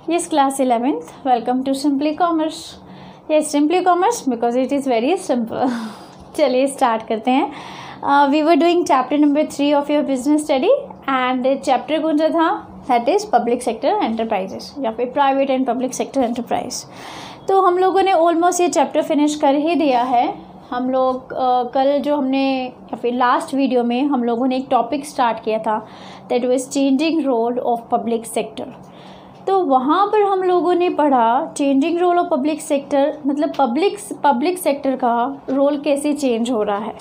Yes, class 11th. Welcome to Simply Commerce. Yes, Simply Commerce because it is very simple. चलिए start करते हैं. We were doing chapter number 3 of your business study and chapter कौन सा था? That is public sector enterprises या फिर private and public sector enterprise. तो हम लोगों ने ऑलमोस्ट ये चैप्टर फिनिश कर ही दिया है. हम लोग कल जो हमने या फिर लास्ट वीडियो में हम लोगों ने एक टॉपिक स्टार्ट किया था that was changing role of public sector. तो वहाँ पर हम लोगों ने पढ़ा changing role of public sector मतलब पब्लिक सेक्टर का रोल कैसे चेंज हो रहा है.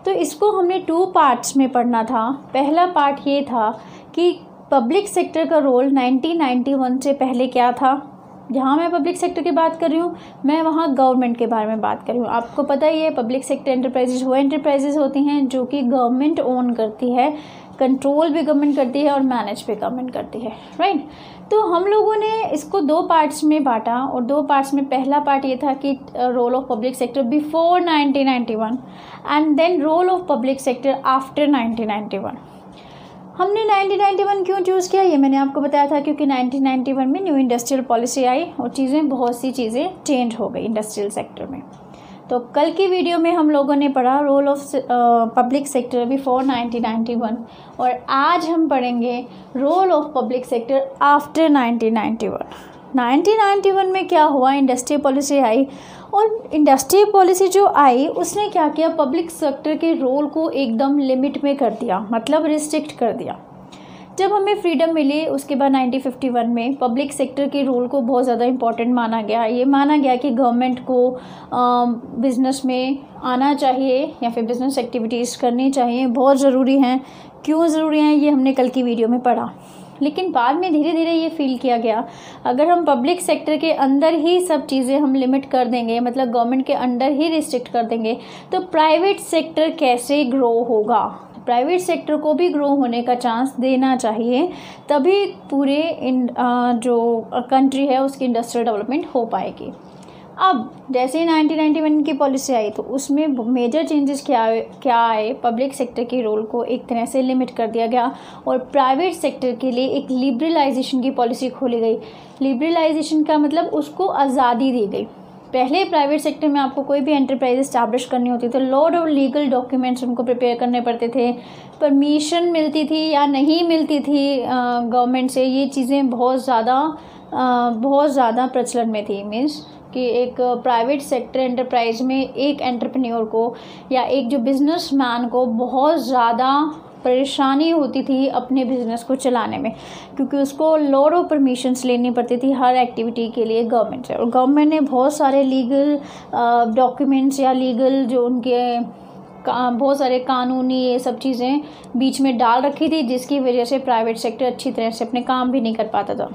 तो इसको हमने 2 पार्ट्स में पढ़ना था. पहला पार्ट ये था कि पब्लिक सेक्टर का रोल 1991 से पहले क्या था. जहाँ मैं पब्लिक सेक्टर की बात कर रही हूँ मैं वहाँ गवर्नमेंट के बारे में बात कर रही हूँ. आपको पता ही है पब्लिक सेक्टर एंटरप्राइजेज वो एंटरप्राइजेज होती हैं जो कि गवर्नमेंट ओन करती है, कंट्रोल भी गवर्नमेंट करती है और मैनेज भी गवर्नमेंट करती है, राइट. तो हम लोगों ने इसको 2 पार्ट्स में बांटा और 2 पार्ट्स में पहला पार्ट ये था कि role of public sector before 1991 and then role of public sector after 1991. हमने 1991 क्यों चूज़ किया ये मैंने आपको बताया था क्योंकि 1991 में न्यू इंडस्ट्रियल पॉलिसी आई और बहुत सी चीज़ें चेंज हो गई इंडस्ट्रियल सेक्टर में. तो कल की वीडियो में हम लोगों ने पढ़ा role of public sector before 1991 और आज हम पढ़ेंगे role of public sector after 1991. 1991 में क्या हुआ, इंडस्ट्रियल पॉलिसी आई और इंडस्ट्रियल पॉलिसी जो आई उसने क्या किया, पब्लिक सेक्टर के रोल को एकदम लिमिट में कर दिया, मतलब रिस्ट्रिक्ट कर दिया. जब हमें फ्रीडम मिली उसके बाद 1951 में पब्लिक सेक्टर के रोल को बहुत ज़्यादा इम्पॉर्टेंट माना गया. ये माना गया कि गवर्नमेंट को बिज़नेस में आना चाहिए या फिर बिज़नेस एक्टिविटीज़ करनी चाहिए, बहुत ज़रूरी हैं. क्यों ज़रूरी हैं ये हमने कल की वीडियो में पढ़ा. लेकिन बाद में धीरे धीरे ये फील किया गया अगर हम पब्लिक सेक्टर के अंदर ही सब चीज़ें हम लिमिट कर देंगे, मतलब गवर्नमेंट के अंदर ही रिस्ट्रिक्ट कर देंगे, तो प्राइवेट सेक्टर कैसे ग्रो होगा. प्राइवेट सेक्टर को भी ग्रो होने का चांस देना चाहिए, तभी पूरे जो कंट्री है उसकी इंडस्ट्रियल डेवलपमेंट हो पाएगी. अब जैसे ही 1991 की पॉलिसी आई तो उसमें मेजर चेंजेस क्या आए, पब्लिक सेक्टर के रोल को एक तरह से लिमिट कर दिया गया और प्राइवेट सेक्टर के लिए एक लिबरलाइजेशन की पॉलिसी खोली गई. लिबरलाइजेशन का मतलब उसको आज़ादी दी गई. पहले प्राइवेट सेक्टर में आपको कोई भी एंटरप्राइज इस्टेब्लिश करनी होती तो लॉट ऑफ लीगल डॉक्यूमेंट्स उनको प्रिपेयर करने पड़ते थे, परमिशन मिलती थी या नहीं मिलती थी गवर्नमेंट से. ये चीज़ें बहुत ज़्यादा प्रचलन में थी. मीन्स कि एक प्राइवेट सेक्टर एंटरप्राइज में एक एंटरप्रेन्योर को या एक जो बिजनेसमैन को बहुत ज़्यादा परेशानी होती थी अपने बिज़नेस को चलाने में, क्योंकि उसको लॉट ऑफ परमिशंस लेनी पड़ती थी हर एक्टिविटी के लिए गवर्नमेंट से. और गवर्नमेंट ने बहुत सारे लीगल डॉक्यूमेंट्स या लीगल जो उनके बहुत सारे कानूनी ये सब चीज़ें बीच में डाल रखी थी, जिसकी वजह से प्राइवेट सेक्टर अच्छी तरह से अपने काम भी नहीं कर पाता था.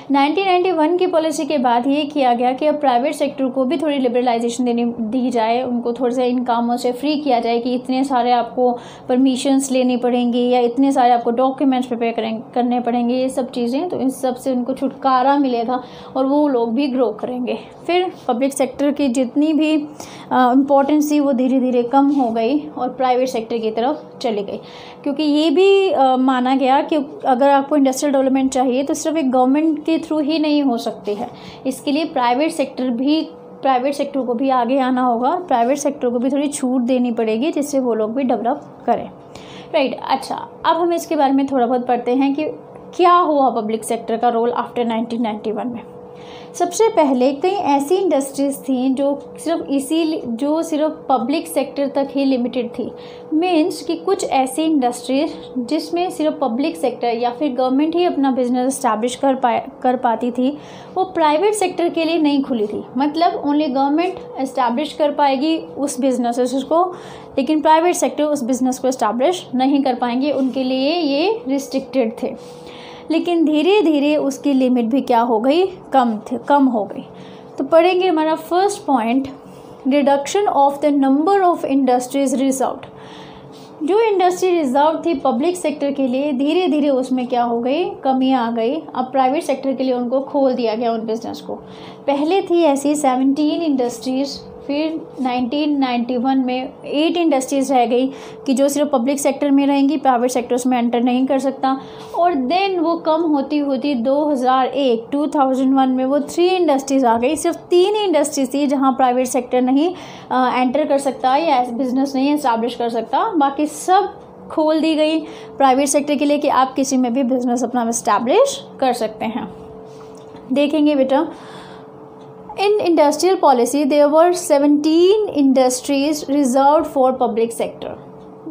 1991 की पॉलिसी के बाद ये किया गया कि अब प्राइवेट सेक्टर को भी थोड़ी लिबरलाइजेशन दी जाए, उनको थोड़े से इन कामों से फ्री किया जाए कि इतने सारे आपको परमिशंस लेनी पड़ेंगी या इतने सारे आपको डॉक्यूमेंट्स प्रिपेयर करने पड़ेंगे, ये सब चीज़ें. तो इन सब से उनको छुटकारा मिलेगा और वो लोग भी ग्रो करेंगे. फिर पब्लिक सेक्टर की जितनी भी इम्पोर्टेंस थी वो धीरे धीरे कम हो गई और प्राइवेट सेक्टर की तरफ चली गई, क्योंकि ये भी माना गया कि अगर आपको इंडस्ट्रियल डेवलपमेंट चाहिए तो सिर्फ एक गवर्नमेंट के थ्रू ही नहीं हो सकती है. इसके लिए प्राइवेट सेक्टर को भी आगे आना होगा, प्राइवेट सेक्टर को भी थोड़ी छूट देनी पड़ेगी जिससे वो लोग भी डेवलप करें, राइट. अच्छा, अब हम इसके बारे में थोड़ा बहुत पढ़ते हैं कि क्या हुआ पब्लिक सेक्टर का रोल आफ्टर 1991 में. सबसे पहले कई ऐसी इंडस्ट्रीज़ थी जो सिर्फ पब्लिक सेक्टर तक ही लिमिटेड थी. मीन्स कि कुछ ऐसी इंडस्ट्रीज जिसमें सिर्फ पब्लिक सेक्टर या फिर गवर्नमेंट ही अपना बिजनेस इस्टेब्लिश कर पाती थी, वो प्राइवेट सेक्टर के लिए नहीं खुली थी. मतलब ओनली गवर्नमेंट इस्टेब्लिश कर पाएगी उस बिजनेसेस को, लेकिन प्राइवेट सेक्टर उस बिज़नेस को इस्टेब्लिश नहीं कर पाएंगे, उनके लिए ये रिस्ट्रिक्टेड थे. लेकिन धीरे धीरे उसकी लिमिट भी क्या हो गई, कम हो गई. तो पढ़ेंगे हमारा first point, reduction of the number of industries reserved. जो इंडस्ट्री रिजर्व थी पब्लिक सेक्टर के लिए धीरे धीरे उसमें क्या हो गई, कमी आ गई. अब प्राइवेट सेक्टर के लिए उनको खोल दिया गया उन बिज़नेस को. पहले थी ऐसी 17 इंडस्ट्रीज़ फिर 1991 में 8 इंडस्ट्रीज़ रह गई कि जो सिर्फ पब्लिक सेक्टर में रहेंगी, प्राइवेट सेक्टर्स में एंटर नहीं कर सकता। और देन वो कम होती होती 2001 में वो 3 इंडस्ट्रीज़ आ गई। सिर्फ 3 ही इंडस्ट्रीज थी जहाँ प्राइवेट सेक्टर नहीं एंटर कर सकता या बिजनेस नहीं इस्टेब्लिश कर सकता, बाकी सब खोल दी गई प्राइवेट सेक्टर के लिए कि आप किसी में भी बिजनेस अपना इस्टेब्लिश कर सकते हैं। देखेंगे बेटा, in industrial policy there were 17 industries reserved for public sector.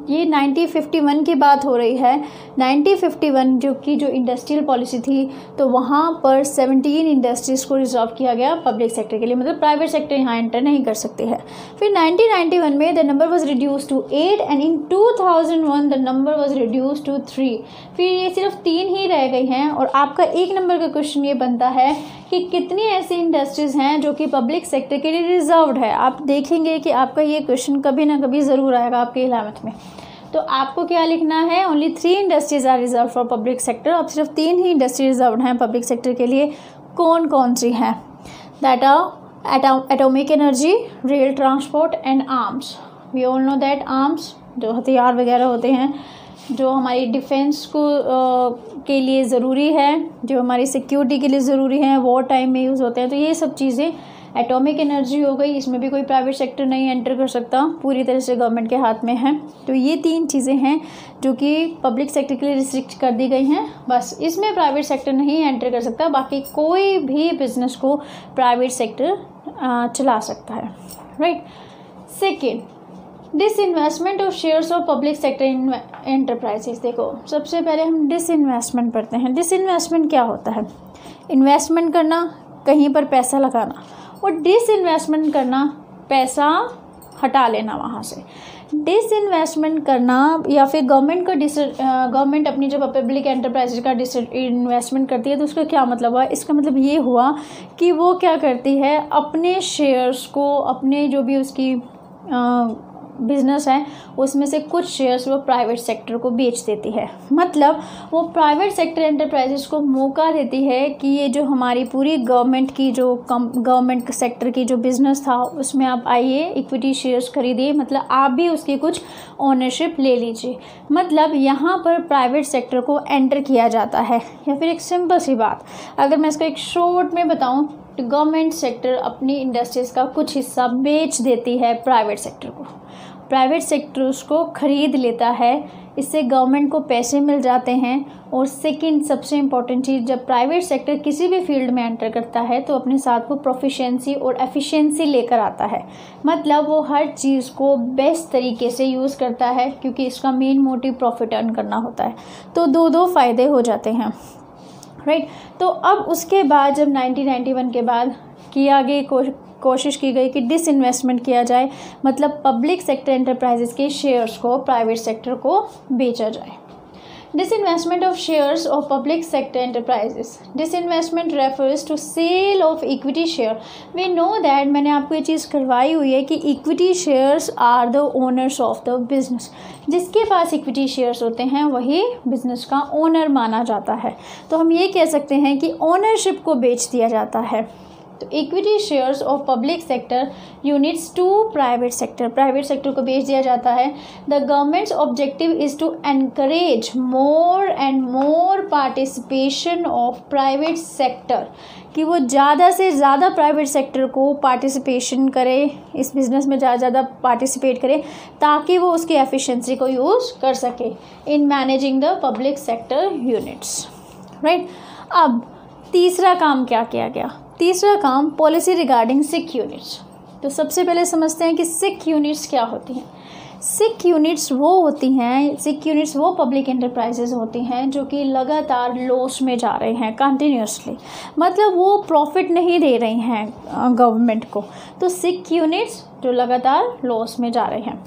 ये 1951 की बात हो रही है। 1951 जो इंडस्ट्रियल पॉलिसी थी, तो वहाँ पर 17 इंडस्ट्रीज़ को रिजर्व किया गया पब्लिक सेक्टर के लिए, मतलब प्राइवेट सेक्टर यहाँ एंटर नहीं कर सकते हैं। फिर 1991 में the number was reduce to 8 and in 2001 the number was reduce to 3। फिर ये सिर्फ 3 ही रह गई हैं। और आपका 1 नंबर का क्वेश्चन ये बनता है कि कितनी ऐसी इंडस्ट्रीज़ हैं जो कि पब्लिक सेक्टर के लिए रिजर्व्ड है। आप देखेंगे कि आपका ये क्वेश्चन कभी ना कभी ज़रूर आएगा आपके 11th में। तो आपको क्या लिखना है, only 3 industries are reserve for public sector. अब सिर्फ 3 ही इंडस्ट्री रिजर्व हैं पब्लिक सेक्टर के लिए। कौन कौन सी हैं? That are atomic energy, rail transport and arms. We all know that arms जो हथियार वगैरह होते हैं, जो हमारी डिफेंस को के लिए ज़रूरी है, जो हमारी सिक्योरिटी के लिए ज़रूरी है, वॉर टाइम में यूज़ होते हैं। तो ये सब चीज़ें एटॉमिक एनर्जी हो गई, इसमें भी कोई प्राइवेट सेक्टर नहीं एंटर कर सकता, पूरी तरह से गवर्नमेंट के हाथ में है। तो ये 3 चीज़ें हैं जो कि पब्लिक सेक्टर के लिए रिस्ट्रिक्ट कर दी गई हैं। बस इसमें प्राइवेट सेक्टर नहीं एंटर कर सकता, बाकी कोई भी बिजनेस को प्राइवेट सेक्टर चला सकता है, right. Second, disinvestment of shares of public sector enterprises. देखो, सबसे पहले हम डिसइन्वेस्टमेंट पढ़ते हैं। डिसइन्वेस्टमेंट क्या होता है? इन्वेस्टमेंट करना, कहीं पर पैसा लगाना, और डिसइन्वेस्टमेंट करना, पैसा हटा लेना वहाँ से। डिसइन्वेस्टमेंट करना या फिर गवर्नमेंट अपनी जब पब्लिक एंटरप्राइजेज का डिसइन्वेस्टमेंट करती है तो उसका क्या मतलब हुआ? इसका मतलब ये हुआ कि वो क्या करती है, अपने शेयर्स को, अपने जो भी उसकी बिजनेस है उसमें से कुछ शेयर्स वो प्राइवेट सेक्टर को बेच देती है। मतलब वो प्राइवेट सेक्टर एंटरप्राइजेस को मौका देती है कि ये जो हमारी पूरी गवर्नमेंट की जो गवर्नमेंट सेक्टर की जो बिज़नेस था उसमें आप आइए, इक्विटी शेयर्स खरीदिए, मतलब आप भी उसकी कुछ ओनरशिप ले लीजिए। मतलब यहाँ पर प्राइवेट सेक्टर को एंटर किया जाता है। या फिर एक सिंपल सी बात, अगर मैं इसको एक शॉर्ट में बताऊँ तो गवर्नमेंट सेक्टर अपनी इंडस्ट्रीज़ का कुछ हिस्सा बेच देती है प्राइवेट सेक्टर को, प्राइवेट सेक्टर उसको खरीद लेता है, इससे गवर्नमेंट को पैसे मिल जाते हैं। और सेकंड सबसे इम्पॉर्टेंट चीज़, जब प्राइवेट सेक्टर किसी भी फील्ड में एंटर करता है तो अपने साथ वो प्रोफिशिएंसी और एफिशिएंसी लेकर आता है। मतलब वो हर चीज़ को बेस्ट तरीके से यूज़ करता है, क्योंकि इसका मेन मोटिव प्रॉफिट अर्न करना होता है। तो दो फ़ायदे हो जाते हैं, राइट। तो अब उसके बाद जब 1991 के बाद कोशिश की गई कि डिसइन्वेस्टमेंट किया जाए, मतलब पब्लिक सेक्टर एंटरप्राइजेस के शेयर्स को प्राइवेट सेक्टर को बेचा जाए। Disinvestment of shares of public sector enterprises. Disinvestment refers to sale of equity share. We know that, मैंने आपको ये चीज़ करवाई हुई है कि equity shares are the owners of the business. जिसके पास इक्विटी शेयर्स होते हैं वही बिजनेस का ओनर माना जाता है। तो हम ये कह सकते हैं कि ओनरशिप को बेच दिया जाता है। तो equity shares of public sector units to private sector को बेच दिया जाता है। The government's objective is to encourage more and more participation of private sector, कि वो ज़्यादा से ज़्यादा प्राइवेट सेक्टर को पार्टिसिपेशन करे, इस बिज़नेस में ज़्यादा पार्टिसिपेट करे, ताकि वो उसकी एफिशिएंसी को यूज़ कर सके in managing the public sector units, right. अब तीसरा काम क्या किया गया? तीसरा काम, पॉलिसी रिगार्डिंग सिक यूनिट्स। तो सबसे पहले समझते हैं कि सिक यूनिट्स क्या होती हैं। सिक यूनिट्स वो पब्लिक एंटरप्राइजेज होती हैं जो कि लगातार लॉस में जा रहे हैं कंटिन्यूसली, मतलब वो प्रॉफिट नहीं दे रही हैं गवर्नमेंट को। तो सिक यूनिट्स जो लगातार लॉस में जा रहे हैं।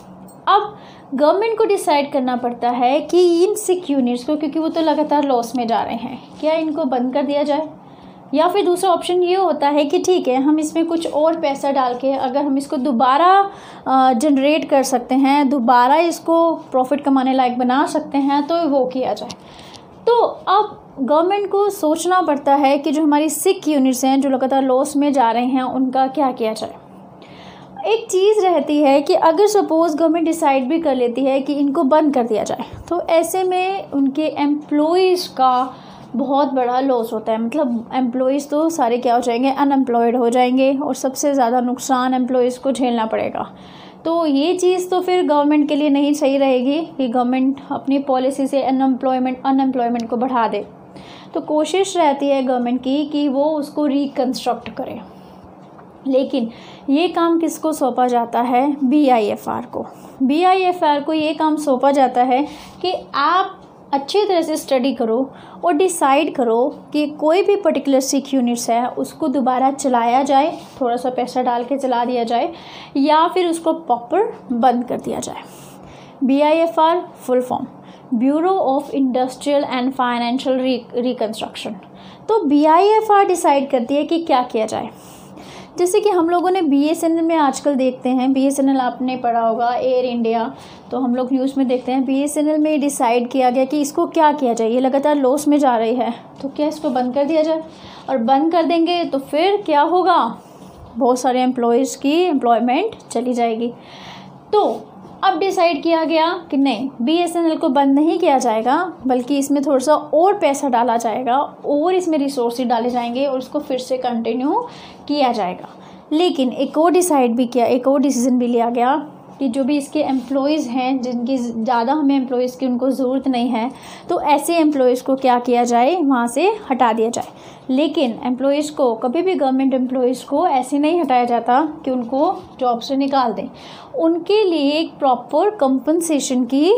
अब गवर्नमेंट को डिसाइड करना पड़ता है कि इन सिक यूनिट्स को, क्योंकि वो तो लगातार लॉस में जा रहे हैं, क्या इनको बंद कर दिया जाए, या फिर दूसरा ऑप्शन ये होता है कि ठीक है, हम इसमें कुछ और पैसा डाल के अगर हम इसको दोबारा जनरेट कर सकते हैं, दोबारा इसको प्रॉफिट कमाने लायक बना सकते हैं, तो वो किया जाए। तो अब गवर्नमेंट को सोचना पड़ता है कि जो हमारी सिक यूनिट्स हैं जो लगातार लॉस में जा रहे हैं उनका क्या किया जाए। एक चीज़ रहती है कि अगर सपोज़ गवर्नमेंट डिसाइड भी कर लेती है कि इनको बंद कर दिया जाए, तो ऐसे में उनके एम्प्लॉइज़ का बहुत बड़ा लॉस होता है। मतलब एम्प्लॉइज़ तो सारे क्या हो जाएंगे, अनएम्प्लॉयड हो जाएंगे, और सबसे ज़्यादा नुकसान एम्प्लॉइज़ को झेलना पड़ेगा। तो ये चीज़ तो फिर गवर्नमेंट के लिए नहीं सही रहेगी कि गवर्नमेंट अपनी पॉलिसी से अनएम्प्लॉयमेंट को बढ़ा दे। तो कोशिश रहती है गवर्नमेंट की कि वो उसको रिकन्स्ट्रक्ट करे। लेकिन ये काम किसको सौंपा जाता है? BIFR को। BIFR को ये काम सौंपा जाता है कि आप अच्छी तरह से स्टडी करो और डिसाइड करो कि कोई भी पर्टिकुलर सिक यूनिट्स है उसको दोबारा चलाया जाए, थोड़ा सा पैसा डाल के चला दिया जाए, या फिर उसको प्रॉपर बंद कर दिया जाए। BIFR full form bureau of industrial and financial reconstruction. तो BIFR डिसाइड करती है कि क्या किया जाए। जैसे कि हम लोगों ने BSNL में आजकल देखते हैं, BSNL आपने पढ़ा होगा, एयर इंडिया, तो हम लोग न्यूज़ में देखते हैं। BSNL में डिसाइड किया गया कि इसको क्या किया जाए, ये लगातार लॉस में जा रही है, तो क्या इसको बंद कर दिया जाए। और बंद कर देंगे तो फिर क्या होगा, बहुत सारे एम्प्लॉयज़ की एम्प्लॉयमेंट चली जाएगी। तो अब डिसाइड किया गया कि नहीं, BSNL को बंद नहीं किया जाएगा, बल्कि इसमें थोड़ा सा और पैसा डाला जाएगा और इसमें रिसोर्सेज डाले जाएंगे और उसको फिर से कंटिन्यू किया जाएगा। लेकिन एक और डिसीजन भी लिया गया कि जो भी इसके एम्प्लॉयज़ हैं, जिनकी ज़्यादा हमें एम्प्लॉयज़ की उनको ज़रूरत नहीं है, तो ऐसे एम्प्लॉयज़ को क्या किया जाए, वहाँ से हटा दिया जाए। लेकिन एम्प्लॉयज़ को कभी भी, गवर्नमेंट एम्प्लॉयज़ को ऐसे नहीं हटाया जाता कि उनको जॉब से निकाल दें। उनके लिए एक प्रॉपर कंपनसेशन की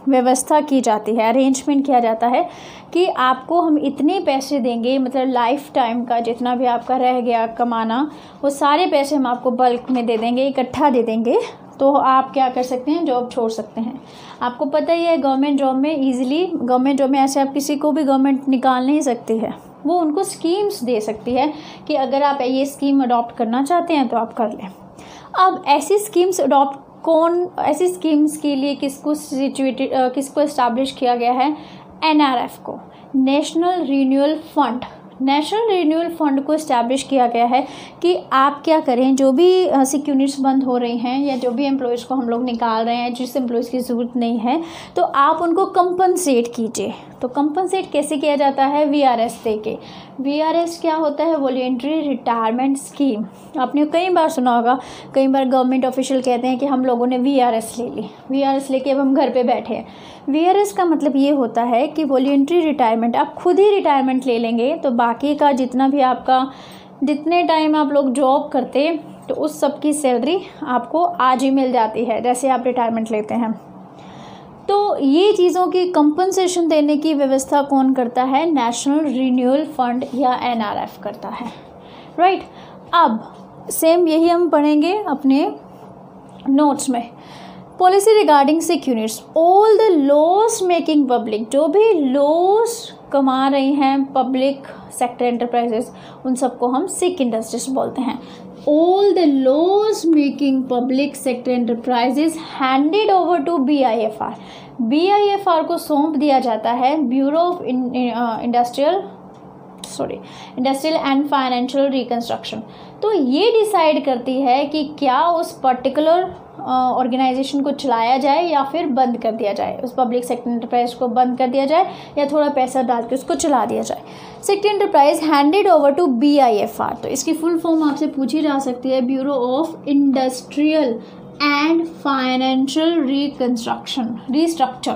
व्यवस्था की जाती है, अरेंजमेंट किया जाता है कि आपको हम इतने पैसे देंगे, मतलब लाइफ टाइम का जितना भी आपका रह गया कमाना, वो सारे पैसे हम आपको बल्क में दे देंगे, इकट्ठा दे देंगे, तो आप क्या कर सकते हैं, जॉब छोड़ सकते हैं। आपको पता ही है गवर्नमेंट जॉब में ऐसे आप किसी को भी गवर्नमेंट निकाल नहीं सकती है, वो उनको स्कीम्स दे सकती है कि अगर आप ये स्कीम अडॉप्ट करना चाहते हैं तो आप कर लें। अब ऐसी स्कीम्स ऐसी स्कीम्स के लिए किसको इस्टेब्लिश किया गया है? NRF को, नेशनल रिन्यूअल फंड को इस्टेब्लिश किया गया है कि आप क्या करें, जो भी सिक यूनिट्स बंद हो रही हैं या जो भी एम्प्लॉयज़ को हम लोग निकाल रहे हैं, जिस एम्प्लॉयज़ की ज़रूरत नहीं है, तो आप उनको कंपनसेट कीजिए। तो कंपनसेट कैसे किया जाता है? VRS दे के। VRS क्या होता है? Voluntary retirement scheme. आपने कई बार सुना होगा, कई बार गवर्नमेंट ऑफिशियल कहते हैं कि हम लोगों ने VRS ले ली, VRS लेके अब हम घर पे बैठे हैं। VRS का मतलब ये होता है कि वॉलंटरी रिटायरमेंट, आप खुद ही रिटायरमेंट ले लेंगे, तो बाकी का जितने टाइम आप लोग जॉब करते, तो उस सब की सैलरी आपको आज ही मिल जाती है, जैसे आप रिटायरमेंट लेते हैं। तो ये चीज़ों की कंपनसेशन देने की व्यवस्था कौन करता है? नेशनल रिन्यूअल फंड या NRF करता है, राइट। अब सेम यही हम पढ़ेंगे अपने नोट्स में। Policy regarding sick units, all the loss making public, जो भी लॉस कमा रही हैं पब्लिक सेक्टर एंटरप्राइजेस, उन सबको हम सिक इंडस्ट्रीज बोलते हैं। All the loss making public sector enterprises handed over to BIFR को सौंप दिया जाता है bureau of industrial and financial reconstruction. तो ये डिसाइड करती है कि क्या उस पर्टिकुलर ऑर्गेनाइजेशन को चलाया जाए या फिर बंद कर दिया जाए, उस पब्लिक सेक्टर एंटरप्राइज को बंद कर दिया जाए या थोड़ा पैसा डाल के उसको चला दिया जाए। Sector enterprise handed over to BIFR, तो इसकी फुल फॉर्म आपसे पूछी जा सकती है, bureau of industrial and financial restructure.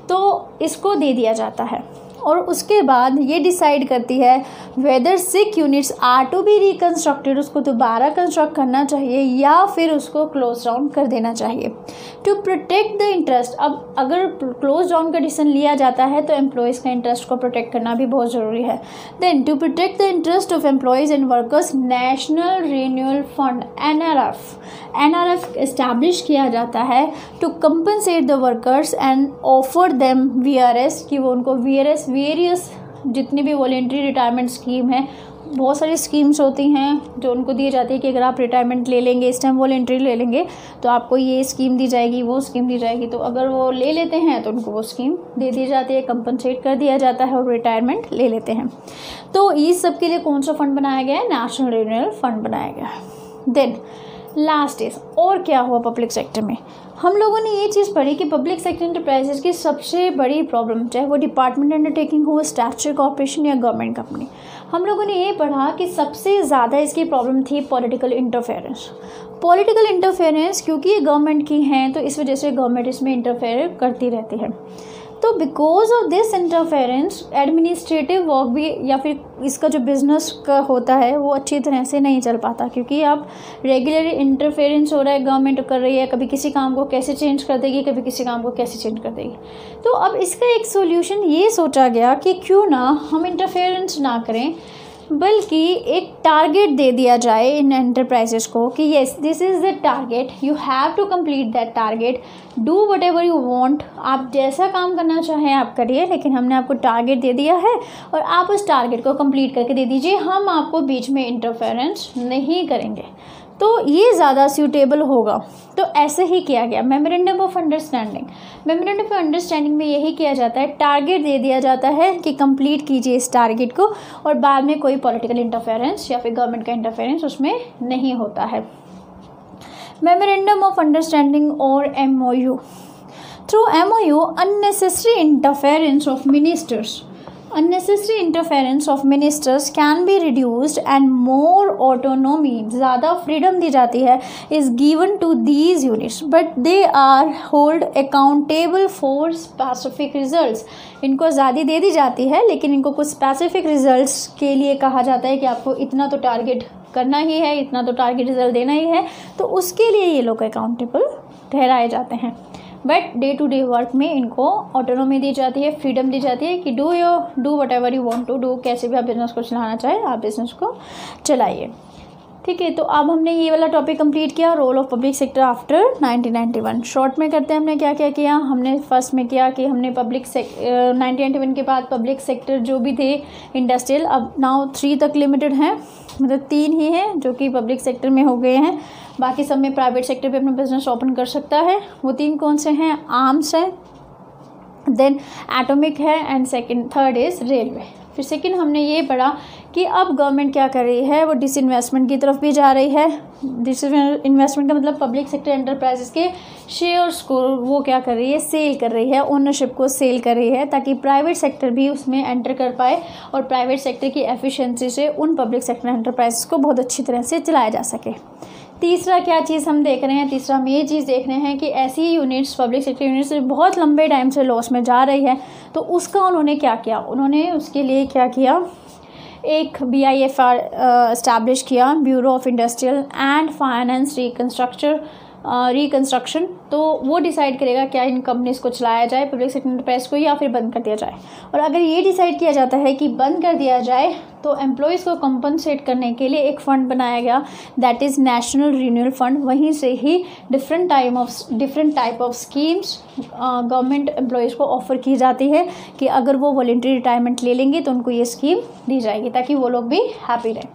तो इसको दे दिया जाता है और उसके बाद ये डिसाइड करती है whether sick units are to be reconstructed, उसको दोबारा कंस्ट्रक्ट करना चाहिए या फिर उसको क्लोज डाउन कर देना चाहिए टू प्रोटेक्ट द इंटरेस्ट। अब अगर क्लोज डाउन का डिसीजन लिया जाता है तो एम्प्लॉयज़ का इंटरेस्ट को प्रोटेक्ट करना भी बहुत ज़रूरी है। Then to protect the interest of employees and workers, national renewal fund NRF establish किया जाता है to compensate the workers and offer them VRS, कि वो उनको वेरियस जितनी भी वॉलेंट्री रिटायरमेंट स्कीम है, बहुत सारी स्कीम्स होती हैं जो उनको दी जाती है कि अगर आप रिटायरमेंट ले लेंगे, इस टाइम वॉलेंट्री ले लेंगे तो आपको ये स्कीम दी जाएगी, वो स्कीम दी जाएगी। तो अगर वो ले लेते हैं तो उनको वो स्कीम दे दी जाती है, कंपनसेट कर दिया जाता है और रिटायरमेंट ले लेते हैं। तो इस सब के लिए कौन सा फंड बनाया गया है? नेशनल रिन्यूअल फंड बनाया गया है। देन लास्ट इज, और क्या हुआ पब्लिक सेक्टर में, हम लोगों ने ये चीज़ पढ़ी कि पब्लिक सेक्टर इंटरप्राइजेज की सबसे बड़ी प्रॉब्लम, चाहे वो डिपार्टमेंट अंडरटेकिंग हो, स्टैट्यूटरी कॉर्पोरेशन या गवर्नमेंट कंपनी, हम लोगों ने ये पढ़ा कि सबसे ज़्यादा इसकी प्रॉब्लम थी पॉलिटिकल इंटरफेरेंस। पॉलिटिकल इंटरफेरेंस क्योंकि ये गवर्नमेंट की हैं तो इस वजह से गवर्नमेंट इसमें इंटरफेयर करती रहती है। तो because of this interference administrative work भी या फिर इसका जो बिज़नेस का होता है वो अच्छी तरह से नहीं चल पाता, क्योंकि अब रेगुलर इंटरफेरेंस हो रहा है, गवर्नमेंट कर रही है, कभी किसी काम को कैसे चेंज कर देगी, कभी किसी काम को कैसे चेंज कर देगी। तो अब इसका एक सोल्यूशन ये सोचा गया कि क्यों ना हम इंटरफेरेंस ना करें, बल्कि एक टारगेट दे दिया जाए इन एंटरप्राइजेस को कि yes this is the target, you have to complete that target, do whatever you want, आप जैसा काम करना चाहें आप करिए, लेकिन हमने आपको टारगेट दे दिया है और आप उस टारगेट को कंप्लीट करके दे दीजिए, हम आपको बीच में इंटरफेरेंस नहीं करेंगे। तो ये ज़्यादा सूटेबल होगा। तो ऐसे ही किया गया memorandum of understanding. Memorandum of understanding में यही किया जाता है, टारगेट दे दिया जाता है कि कंप्लीट कीजिए इस टारगेट को, और बाद में कोई पॉलिटिकल इंटरफेरेंस या फिर गवर्नमेंट का इंटरफेरेंस उसमें नहीं होता है। मेमोरेंडम ऑफ अंडरस्टैंडिंग और MOU। Through MOU unnecessary interference of ministers can be reduced and more autonomy, ज़्यादा फ्रीडम दी जाती है is given to these units, but they are hold accountable for specific results। इनको ज़्यादा दे दी जाती है लेकिन इनको कुछ स्पेसिफिक रिजल्ट्स के लिए कहा जाता है कि आपको इतना तो टारगेट करना ही है, इतना तो टारगेट रिजल्ट देना ही है, तो उसके लिए ये लोग अकाउंटेबल ठहराए जाते हैं। But day to day work में इनको ऑटोनॉमी दी जाती है, फ्रीडम दी जाती है कि do whatever you want to do, कैसे भी आप बिज़नेस को चलाना चाहे आप बिज़नेस को चलाइए। ठीक है, तो अब हमने ये वाला टॉपिक कंप्लीट किया, role of public sector after 1991। Short में करते हैं हमने क्या क्या किया। हमने फर्स्ट में किया कि हमने 1991 के बाद पब्लिक सेक्टर जो भी थे इंडस्ट्रियल, अब नाउ 3 तक लिमिटेड हैं, मतलब 3 ही हैं जो कि पब्लिक सेक्टर में हो गए हैं, बाकी सब में प्राइवेट सेक्टर पे अपना बिजनेस ओपन कर सकता है। वो 3 कौन से हैं? आर्म्स है, देन एटॉमिक है, एंड थर्ड इज़ रेलवे। फिर सेकंड हमने ये पढ़ा कि अब गवर्नमेंट क्या कर रही है, वो डिसइन्वेस्टमेंट की तरफ भी जा रही है। डिसइन्वेस्टमेंट का मतलब पब्लिक सेक्टर एंटरप्राइजेस के शेयर्स को वो क्या कर रही है, सेल कर रही है, ओनरशिप को सेल कर रही है, ताकि प्राइवेट सेक्टर भी उसमें एंटर कर पाए और प्राइवेट सेक्टर की एफिशिएंसी से उन पब्लिक सेक्टर एंटरप्राइजेस को बहुत अच्छी तरह से चलाया जा सके। तीसरा क्या चीज़ हम देख रहे हैं, तीसरा हम ये चीज़ देख रहे हैं कि ऐसी यूनिट्स, पब्लिक सेक्टर यूनिट्स बहुत लंबे टाइम से लॉस में जा रही है, तो उसका उन्होंने क्या किया, उन्होंने उसके लिए क्या किया, एक BIFR इस्टेब्लिश किया, bureau of industrial and finance reconstruction. तो वो डिसाइड करेगा क्या इन कंपनीज़ को चलाया जाए, पब्लिक सेक्टर एंटरप्राइज को, या फिर बंद कर दिया जाए। और अगर ये डिसाइड किया जाता है कि बंद कर दिया जाए तो एम्प्लॉयज़ को कंपनसेट करने के लिए एक फ़ंड बनाया गया, that is national renewal fund. वहीं से ही different type of schemes government employees को ऑफ़र की जाती है कि अगर वो वॉलंटरी रिटायरमेंट ले लेंगे तो उनको ये स्कीम दी जाएगी, ताकि वो लोग भी हैप्पी रहें।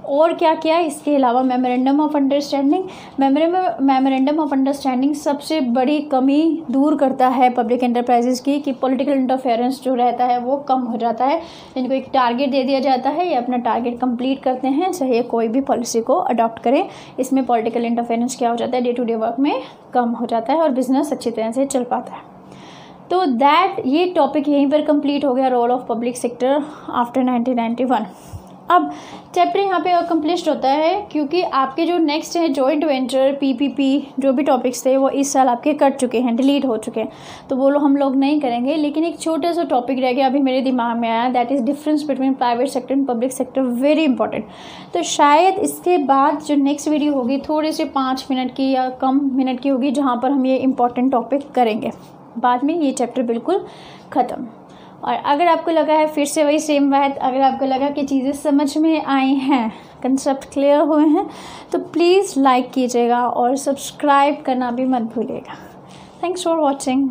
और क्या किया इसके अलावा, memorandum of understanding. Memorandum of understanding सबसे बड़ी कमी दूर करता है पब्लिक एंटरप्राइजेस की, कि पॉलिटिकल इंटरफेरेंस जो रहता है वो कम हो जाता है। इनको एक टारगेट दे दिया जाता है, ये अपना टारगेट कंप्लीट करते हैं, चाहे कोई भी पॉलिसी को अडॉप्ट करें। इसमें पॉलिटिकल इंटरफेरेंस क्या हो जाता है, डे टू डे वर्क में कम हो जाता है और बिजनेस अच्छी तरह से चल पाता है। तो ये टॉपिक यहीं पर कंप्लीट हो गया, role of public sector after 1991। अब चैप्टर यहाँ पे अकम्प्लिश्ड होता है, क्योंकि आपके जो नेक्स्ट है जॉइंट वेंचर, PPP जो भी टॉपिक्स थे वो इस साल आपके कट चुके हैं, डिलीट हो चुके हैं, तो वो हम लोग नहीं करेंगे। लेकिन एक छोटा सा टॉपिक रह गया, अभी मेरे दिमाग में आया, that is difference between private sector and public sector, very important. तो शायद इसके बाद जो नेक्स्ट वीडियो होगी थोड़े से 5 मिनट की या कम मिनट की होगी, जहाँ पर हम ये इंपॉर्टेंट टॉपिक करेंगे। बाद में ये चैप्टर बिल्कुल ख़त्म। और अगर आपको लगा है, फिर से वही सेम बात, अगर आपको लगा कि चीज़ें समझ में आई हैं, कंसेप्ट क्लियर हुए हैं, तो प्लीज़ लाइक कीजिएगा और सब्सक्राइब करना भी मत भूलिएगा। Thanks for watching.